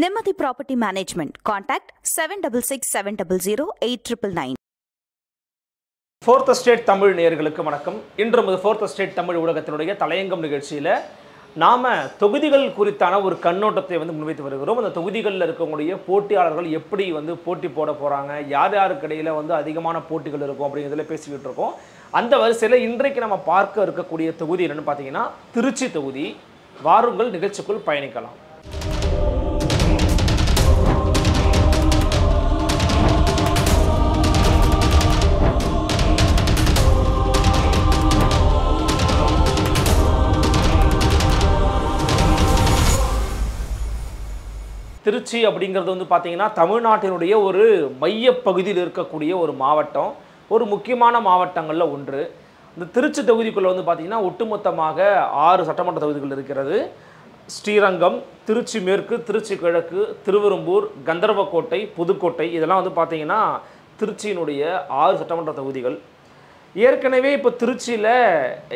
Nirmati Property Management. Contact 7667008999. Fourth Estate Tamil நேயர்களுக்கு வணக்கம். இன்று நமது Fourth Estate தமிழ் ஊடகத்தினுடைய தலையங்கம் நிகழ்ச்சியில நாம தொகுதிகள் குறித்தான ஒரு கண்ணோட்டத்தை முன்வைத்து வருகிறோம். அந்த தொகுதிகளில் இருக்கக்கூடிய போட்டியாளர்கள் எப்படி போட்டி போட போறாங்க, யார் யாருக்கு இடையில அதிகமான போட்டிகள் இருக்கும் அப்படிங்கிறதுல பேசிக்கிட்டு இருக்கோம். அந்த வரிசையில் இன்றைக்கு நம்ம பார்க்க இருக்கக்கூடிய தொகுதி என்னன்னு பார்த்தீங்கன்னா திருச்சி தொகுதி. வாருங்கள் நிகழ்ச்சிக்குள் பயணிக்கலாம். திருச்சி அப்படிங்கிறது பார்த்தீங்கன்னா தமிழ்நாட்டினுடைய ஒரு மையப்பகுதியில் இருக்கக்கூடிய ஒரு மாவட்டம், ஒரு முக்கியமான மாவட்டங்களில் ஒன்று. இந்த திருச்சி தொகுதிக்குள்ளே பார்த்தீங்கன்னா ஒட்டுமொத்தமாக 6 சட்டமன்ற தொகுதிகள் இருக்கிறது. ஸ்ரீரங்கம், திருச்சி மேற்கு, திருச்சி கிழக்கு, திருவெரும்பூர், கந்தர்வக்கோட்டை, புதுக்கோட்டை, இதெல்லாம் பார்த்தீங்கன்னா திருச்சியினுடைய 6 சட்டமன்ற தொகுதிகள். ஏற்கனவே இப்போ திருச்சியில்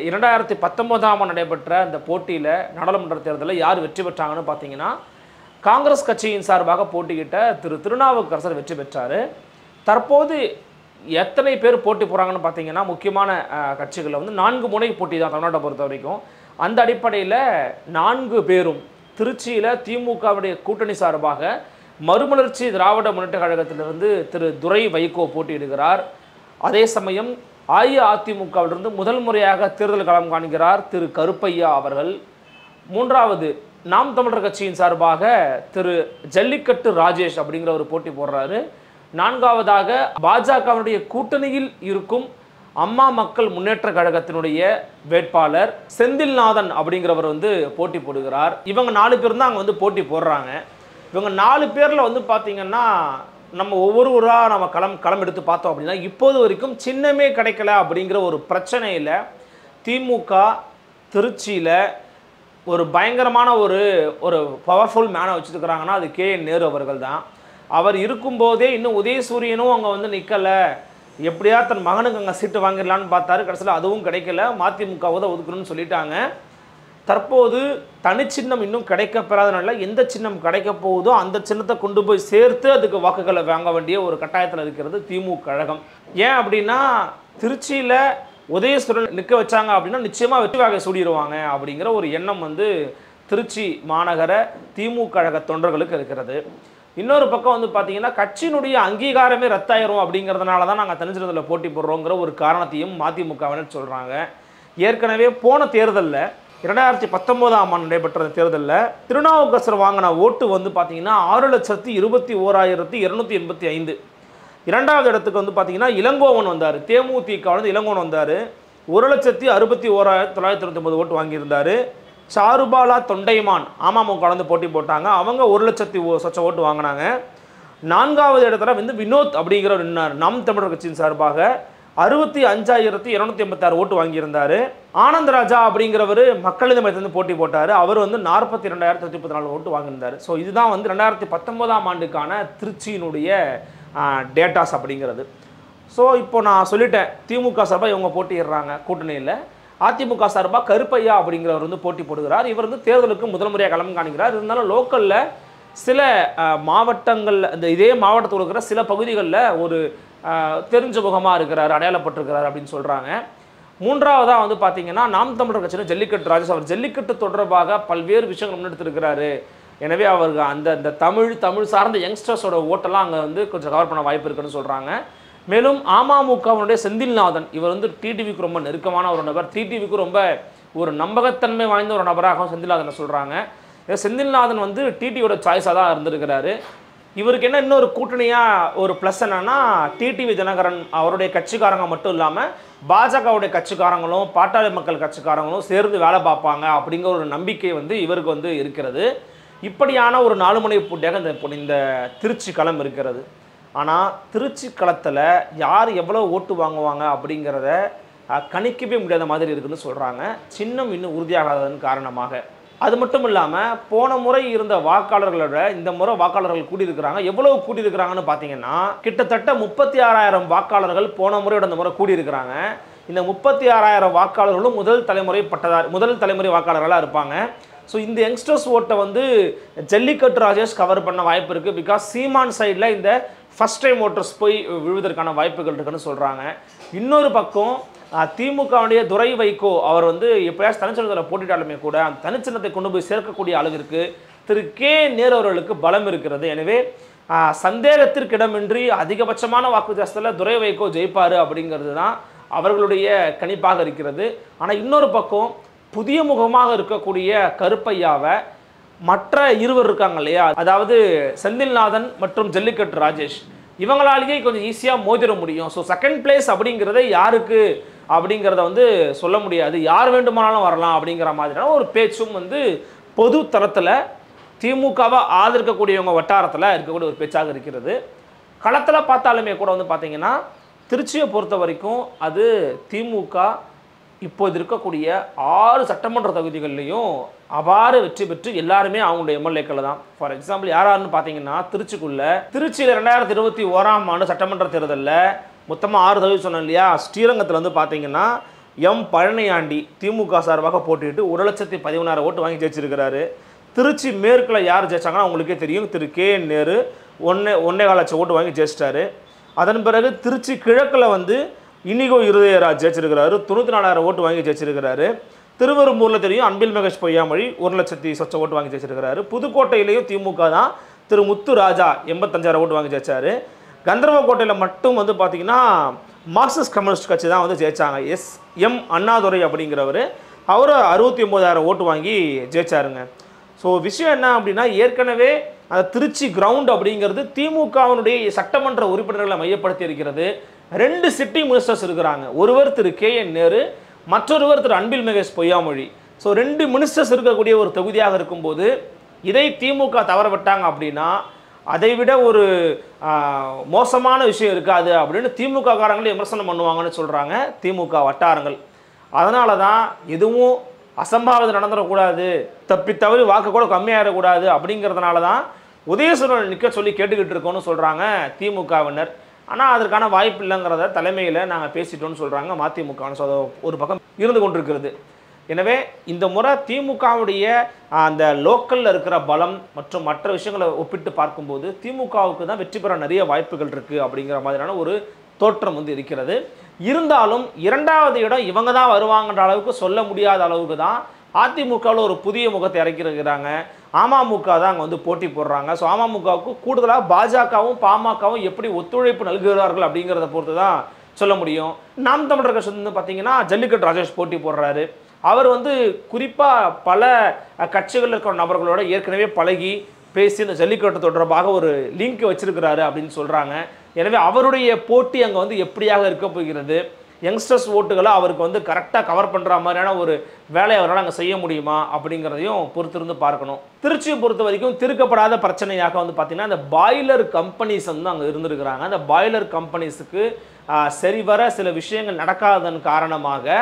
2019 நடைபெற்ற அந்த போட்டியில் நாடாளுமன்ற தேர்தலில் யார் வெற்றி பெற்றாங்கன்னு பார்த்தீங்கன்னா காங்கிரஸ் கட்சியின் சார்பாக போட்டியிட்ட திருநாவுக்கரசர் வெற்றி பெற்றார். தற்போது எத்தனை பேர் போட்டி போகிறாங்கன்னு பார்த்தீங்கன்னா முக்கியமான கட்சிகளில் 4 முனை போட்டி தான் தமிழ்நாட்டை பொறுத்த வரைக்கும். அந்த அடிப்படையில் 4 பேரும் திருச்சியில் திமுகவுடைய கூட்டணி சார்பாக மறுமலர்ச்சி திராவிட முன்னேற்ற கழகத்திலிருந்து திரு துரை வைகோ போட்டியிடுகிறார். அதே சமயம் அஇஅதிமுகவிலிருந்து முதல் முறையாக தேர்தல் களம் காண்கிறார் திரு கருப்பையா அவர்கள். மூன்றாவது நாம் தமிழர் கட்சியின் சார்பாக திரு ஜல்லிக்கட்டு ராஜேஷ் அப்படிங்கிற ஒரு போட்டி போடுறாரு. நான்காவதாக பாஜகவினுடைய கூட்டணியில் இருக்கும் அம்மா மக்கள் முன்னேற்ற கழகத்தினுடைய வேட்பாளர் செந்தில்நாதன் அப்படிங்கிறவர் போட்டி போடுகிறார். இவங்க 4 பேர் தான் அங்கே போட்டி போடுறாங்க. இவங்க 4 பேரில் பார்த்தீங்கன்னா நம்ம ஒவ்வொருவராக நம்ம களம் எடுத்து பார்த்தோம் அப்படின்னா இப்போது வரைக்கும் சின்னமே கிடைக்கல அப்படிங்கிற ஒரு பிரச்சனையில் திமுக திருச்சியில் ஒரு பயங்கரமான ஒரு பவர்ஃபுல் மேனை வச்சுருக்கிறாங்கன்னா அது KN நேரு அவர்கள் தான். அவர் இருக்கும்போதே இன்னும் உதயசூரியனும் அங்கே நிற்கலை, எப்படியா தன் மகனுக்கு அங்கே சீட்டு வாங்கிடலான்னு பார்த்தாரு. கடைசியில் அதுவும் கிடைக்கல, மதிமுகவை தான் ஒதுக்கணும்னு சொல்லிட்டாங்க. தற்போது தனிச்சின்னம் இன்னும் கிடைக்கப்பெறாதனால எந்த சின்னம் கிடைக்க போகுதோ அந்த சின்னத்தை கொண்டு போய் சேர்த்து அதுக்கு வாக்குகளை வாங்க வேண்டிய ஒரு கட்டாயத்தில் இருக்கிறது திமுக கழகம். ஏன் அப்படின்னா திருச்சியில் உதயசூரன் நிற்க வச்சாங்க அப்படின்னா நிச்சயமாக வெற்றி வாகை சூடிடுவாங்க அப்படிங்கிற ஒரு எண்ணம் திருச்சி மாநகர திமுக கழக தொண்டர்களுக்கு இருக்கிறது. இன்னொரு பக்கம் பார்த்தீங்கன்னா கட்சியினுடைய அங்கீகாரமே ரத்தாயிரும் அப்படிங்கிறதுனால தான் நாங்கள் தனிச்சின்னத்தில் போட்டி போடுறோங்கிற ஒரு காரணத்தையும் மதிமுகவினர் சொல்கிறாங்க. ஏற்கனவே போன தேர்தலில் 2019 நடைபெற்ற தேர்தலில் திருநாவுக்கரசர் வாங்கின ஓட்டு பார்த்தீங்கன்னா 6,21,285. இரண்டாவது இடத்துக்கு பார்த்தீங்கன்னா இளங்கோவன் வந்தார். தேமுதிக இளங்கோவன் வந்தார். 1,61,999 ஓட்டு வாங்கியிருந்தார். சாருபாலா தொண்டைமான் அமமுக போட்டி போட்டாங்க. அவங்க 1,00,000 சொச்ச ஓட்டு வாங்கினாங்க. 4வது இடத்துல வினோத் அப்படிங்கிறவர் நின்னார். நாம் தமிழர் கட்சியின் சார்பாக 65,286 ஓட்டு வாங்கியிருந்தார். ஆனந்தராஜா அப்படிங்கிறவர் மக்கள் நீதி மையத்திலிருந்து போட்டி போட்டார். அவர் 42,234 ஓட்டு வாங்கியிருந்தார். ஸோ இதுதான் 2019 ஆண்டுக்கான திருச்சியினுடைய டேட்டாஸ் அப்படிங்கிறது. ஸோ இப்போ நான் சொல்லிட்டேன், திமுக சார்பாக இவங்க போட்டிடுறாங்க கூட்டணியில். அதிமுக சார்பாக கருப்பையா அப்படிங்கிறவர் போட்டி போடுகிறார். இவர் தேர்தலுக்கு முதல் முறையாக களம் காணுகிறார். இருந்தாலும் லோக்கலில் சில மாவட்டங்கள் இதே மாவட்டத்தில் இருக்கிற சில பகுதிகளில் ஒரு தெரிஞ்ச முகமாக இருக்கிறார், அடையாளப்பட்டிருக்கிறார் அப்படின்னு சொல்கிறாங்க. மூன்றாவதாக பார்த்தீங்கன்னா நாம் தமிழர் கட்சியில் ஜல்லிக்கட்டு ராஜேஷ். அவர் ஜல்லிக்கட்டு தொடர்பாக பல்வேறு விஷயங்கள் முன்னெடுத்திருக்கிறாரு. எனவே அவருக்கு அந்த தமிழ் சார்ந்த யங்ஸ்டர்ஸோட ஓட்டெல்லாம் அங்கே கொஞ்சம் கவர் பண்ண வாய்ப்பு இருக்குன்னு சொல்கிறாங்க. மேலும் அமமுகவுடைய செந்தில்நாதன், இவர் டிடிவிக்கு ரொம்ப நெருக்கமான ஒரு நபர், டிடிவிக்கு ரொம்ப ஒரு நம்பகத்தன்மை வாய்ந்த ஒரு நபராக செந்தில்நாதனை சொல்கிறாங்க. செந்தில்நாதன் டிடியோட சாய்ஸாக தான் இருந்திருக்கிறாரு. இவருக்கு என்ன இன்னொரு கூட்டணியாக ஒரு ப்ளஸ் என்னன்னா டிடிவி தினகரன் அவருடைய கட்சிக்காரங்க மட்டும் இல்லாமல் பாஜகவுடைய கட்சிக்காரங்களும் பாட்டாளி மக்கள் கட்சிக்காரங்களும் சேர்ந்து வேலை பார்ப்பாங்க அப்படிங்கிற ஒரு நம்பிக்கை இவருக்கு இருக்கிறது. இப்படியான ஒரு 4 முனை போட்டியாக இந்த திருச்சி களம் இருக்கிறது. ஆனால் திருச்சி களத்தில் யார் எவ்வளோ ஓட்டு வாங்குவாங்க அப்படிங்கிறத கணிக்கவே முடியாத மாதிரி இருக்குதுன்னு சொல்கிறாங்க, சின்னம் இன்னும் உறுதியாகாததன் காரணமாக. அது மட்டும் இல்லாமல் போன முறை இருந்த வாக்காளர்களோட இந்த முறை வாக்காளர்கள் கூடியிருக்கிறாங்க. எவ்வளவு கூடியிருக்கிறாங்கன்னு பார்த்தீங்கன்னா கிட்டத்தட்ட 36,000 வாக்காளர்கள் போன முறையோட இந்த முறை கூடியிருக்கிறாங்க. இந்த 36,000 வாக்காளர்களும் முதல் தலைமுறை வாக்காளர்களாக இருப்பாங்க. ஸோ இந்த யங்ஸ்டர்ஸ் ஓட்டை வந்து ஜல்லிக்கட்டு ராஜேஷ் கவர் பண்ண வாய்ப்பு இருக்குது. பிகாஸ் சீமான் சைடில் இந்த ஃபஸ்ட் டைம் ஓட்டர்ஸ் போய் விழுவதற்கான வாய்ப்புகள் இருக்குன்னு சொல்கிறாங்க. இன்னொரு பக்கம் திமுகவுடைய துரை வைகோ அவர் வந்து எப்படியாச்சும் தனிச்சின்னத்தில் போட்டிட்டாலுமே கூட அந்த தனிச்சின்னத்தை கொண்டு போய் சேர்க்கக்கூடிய அளவிற்கு திரு கே நேரு அவர்களுக்கு பலம் இருக்கிறது. எனவே சந்தேகத்திற்கிடமின்றி அதிகபட்சமான வாக்கு ஜாஸ்தியில் துரை வைகோ ஜெயிப்பார் அப்படிங்கிறது தான் அவர்களுடைய கணிப்பாக இருக்கிறது. ஆனால் இன்னொரு பக்கம் புதிய முகமாக இருக்கக்கூடிய கருப்பையாவை மற்ற இருவர் இருக்காங்க இல்லையா, அதாவது செந்தில்நாதன் மற்றும் ஜல்லிக்கட்டு ராஜேஷ், இவங்களாலேயே கொஞ்சம் ஈஸியாக மோதிட முடியும். ஸோ செகண்ட் பிளேஸ் அப்படிங்கிறத யாருக்கு அப்படிங்கிறத வந்து சொல்ல முடியாது, யார் வேண்டுமானாலும் வரலாம் அப்படிங்கிற மாதிரியான ஒரு பேச்சும் வந்து பொது தளத்தில் திமுகவை ஆதரிக்கக்கூடியவங்க வட்டாரத்தில் இருக்கக்கூடிய ஒரு பேச்சாக இருக்கிறது. களத்தில் பார்த்தாலுமே கூட வந்து பார்த்திங்கன்னா திருச்சியை பொறுத்த வரைக்கும் அது திமுக இப்போது இருக்கக்கூடிய 6 சட்டமன்ற தொகுதிகள்லையும் அபார வெற்றி பெற்று எல்லாருமே அவங்களுடைய எம்எல்ஏக்கள் தான். ஃபார் எக்ஸாம்பிள் யாராருன்னு பார்த்தீங்கன்னா திருச்சியில் 2021 சட்டமன்ற தேர்தலில் மொத்தமாக 6 தொகுதி சொன்னேன் இல்லையா. ஸ்ரீரங்கத்தில் வந்து பார்த்தீங்கன்னா எம் பழனியாண்டி திமுக சார்பாக போட்டிட்டு 1,13,000 ஓட்டு வாங்கி ஜெயிச்சிருக்கிறாரு. திருச்சி மேற்கில் யார் ஜெயிச்சாங்கன்னா அவங்களுக்கே தெரியும், திரு கே நேரு 1.25 லட்சம் ஓட்டு வாங்கி ஜெயிச்சிட்டாரு. அதன் பிறகு திருச்சி கிழக்கில் வந்து இனிகோ இருதயராஜ் ஜெயிச்சிருக்கிறாரு, 94,000 ஓட்டு வாங்கி ஜெயிச்சிருக்கிறாரு. திருவெரும்பூரில் தெரியும் அன்பில் மகேஷ் பொய்யாமொழி 1,00,000 ஓட்டு வாங்கி ஜெயிச்சிருக்கிறாரு. புதுக்கோட்டையிலையும் திமுக தான் திரு முத்து ராஜா 85,000 ஓட்டு வாங்கி ஜெயிச்சாரு. கந்தர்வக்கோட்டையில் மட்டும் வந்து பார்த்திங்கன்னா மார்க்சிஸ்ட் கம்யூனிஸ்ட் கட்சி தான் வந்து ஜெயிச்சாங்க. எம் அண்ணாதுரை அப்படிங்கிறவர், அவர் 69,000 ஓட்டு வாங்கி ஜெயிச்சாருங்க. ஸோ விஷயம் என்ன அப்படின்னா, ஏற்கனவே அந்த திருச்சி கிரவுண்ட் அப்படிங்கிறது திமுகவினுடைய சட்டமன்ற உறுப்பினர்களை மையப்படுத்தி இருக்கிறது. 2 சிட்டிங் மினிஸ்டர்ஸ் இருக்கிறாங்க, ஒருவர் திரு கே என் நேரு, மற்றொருவர் திரு அன்பில் மகேஷ் பொய்யாமொழி. ஸோ 2 மினிஸ்டர்ஸ் இருக்கக்கூடிய ஒரு தொகுதியாக இருக்கும்போது இதை திமுக தவறவிட்டாங்க அப்படின்னா அதைவிட ஒரு மோசமான விஷயம் இருக்காது அப்படின்னு திமுக காரங்களும் விமர்சனம் பண்ணுவாங்கன்னு சொல்கிறாங்க திமுக வட்டாரங்கள். அதனால தான் எதுவும் அசம்பாவிதம் நடந்துடக்கூடாது, தப்பி தவறி வாக்கு கூட கம்மியாகிடக்கூடாது அப்படிங்கிறதுனால தான் உதயசூரன் நிற்க சொல்லி கேட்டுக்கிட்டு இருக்கோன்னு சொல்கிறாங்க திமுகவினர். ஆனால் அதற்கான வாய்ப்பு இல்லைங்கிறத தலைமையில் நாங்கள் பேசிட்டோன்னு சொல்கிறாங்க மதிமுகன்னு. ஸோ ஒரு பக்கம் இருந்து கொண்டிருக்கிறது. எனவே இந்த முறை திமுகவுடைய அந்த லோக்கலில் இருக்கிற பலம் மற்றும் மற்ற விஷயங்களை ஒப்பிட்டு பார்க்கும்போது திமுகவுக்கு தான் வெற்றி பெற நிறைய வாய்ப்புகள் இருக்குது அப்படிங்கிற மாதிரியான ஒரு தோற்றம் வந்து இருக்கிறது. இருந்தாலும் 2வது இடம் இவங்க தான் வருவாங்கன்ற அளவுக்கு சொல்ல முடியாத அளவுக்கு தான் அதிமுகவில் ஒரு புதிய முகத்தை இறக்கிருக்கிறாங்க. அமமுக தான் அங்கே வந்து போட்டி போடுறாங்க. ஸோ அமமுகவுக்கு கூடுதலாக பாஜகவும் பாமகவும் எப்படி ஒத்துழைப்பு நல்குகிறார்கள் அப்படிங்கிறத பொறுத்து தான் சொல்ல முடியும். நாம் தமிழர் கட்சி வந்து பார்த்தீங்கன்னா ஜல்லிக்கட்டு ராஜேஷ் போட்டி போடுறாரு. அவர் வந்து குறிப்பாக பல கட்சிகளில் இருக்கிற நபர்களோட ஏற்கனவே பழகி பேசி இந்த ஜல்லிக்கட்டு தொடர்பாக ஒரு லிங்க் வச்சிருக்கிறாரு அப்படின்னு சொல்கிறாங்க. எனவே அவருடைய போட்டி அங்கே வந்து எப்படியாக இருக்க போகிறது, யங்ஸ்டர்ஸ் ஓட்டுகளை அவருக்கு வந்து கரெக்டாக கவர் பண்ணுற மாதிரியான ஒரு வேலையை அவரால் அங்கே செய்ய முடியுமா அப்படிங்கிறதையும் பொறுத்திருந்து பார்க்கணும். திருச்சியை பொறுத்த வரைக்கும் தீர்க்கப்படாத பிரச்சனையாக வந்து பார்த்திங்கன்னா இந்த பாய்லர் கம்பெனிஸ் வந்து அங்கே இருந்திருக்கிறாங்க. அந்த பாய்லர் கம்பெனிஸுக்கு சரிவர சில விஷயங்கள் நடக்காததன் காரணமாக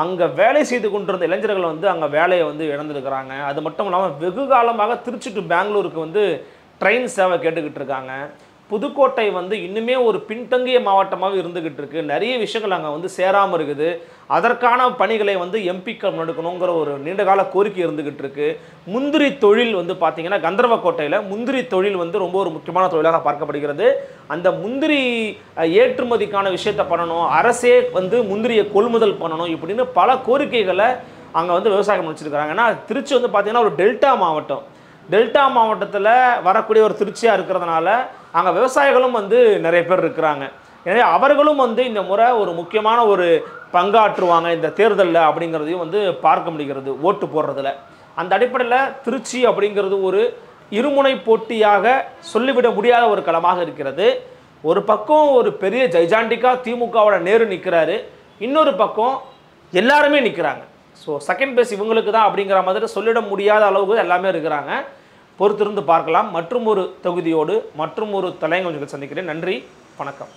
அங்கே வேலை செய்து கொண்டிருந்த இளைஞர்கள் வந்து அங்கே வேலையை வந்து இழந்திருக்கிறாங்க. அது மட்டும் இல்லாமல் வெகு காலமாக திருச்சி டு பெங்களூருக்கு வந்து ட்ரெயின் சேவை கேட்டுக்கிட்டு இருக்காங்க. புதுக்கோட்டை வந்து இன்னுமே ஒரு பின்தங்கிய மாவட்டமாக இருந்துகிட்டு இருக்கு. நிறைய விஷயங்கள் அங்கே வந்து சேராமல் இருக்குது. அதற்கான பணிகளை வந்து எம்பிக்கள் முன்னெடுக்கணுங்கிற ஒரு நீண்டகால கோரிக்கை இருந்துகிட்டு இருக்கு. முந்திரி தொழில் வந்து பார்த்தீங்கன்னா கந்தர்வக்கோட்டையில் முந்திரி தொழில் வந்து ரொம்ப ஒரு முக்கியமான தொழிலாக பார்க்கப்படுகிறது. அந்த முந்திரி ஏற்றுமதிக்கான விஷயத்தை பண்ணணும், அரசே வந்து முந்திரியை கொள்முதல் பண்ணணும், இப்படின்னு பல கோரிக்கைகளை அங்கே வந்து விவசாயம் வச்சுருக்காங்க. ஏன்னா திருச்சி வந்து பார்த்தீங்கன்னா ஒரு டெல்டா மாவட்டம். டெல்டா மாவட்டத்தில் வரக்கூடிய ஒரு திருச்சியாக இருக்கிறதுனால அங்கே விவசாயிகளும் வந்து நிறைய பேர் இருக்கிறாங்க. எனவே அவர்களும் வந்து இந்த முறை ஒரு முக்கியமான ஒரு பங்காற்றுவாங்க இந்த தேர்தலில் அப்படிங்கிறதையும் வந்து பார்க்க முடிகிறது ஓட்டு போடுறதுல. அந்த அடிப்படையில் திருச்சி அப்படிங்கிறது ஒரு இருமுனை போட்டியாக சொல்லிவிட முடியாத ஒரு களமாக இருக்கிறது. ஒரு பக்கம் ஒரு பெரிய ஜைஜாண்டிக்காக திமுகவோட நேரு நிற்கிறாரு, இன்னொரு பக்கம் எல்லாருமே நிற்கிறாங்க. ஸோ செகண்ட் பிளேஸ் இவங்களுக்கு தான் அப்படிங்கிற மாதிரி சொல்லிட முடியாத அளவுக்கு எல்லாமே இருக்கிறாங்க. பொறுத்திருந்து பார்க்கலாம். மற்றும் ஒரு தொகுதியோடு மற்றும் ஒரு தலையங்கம் சந்திக்கிறேன். நன்றி, வணக்கம்.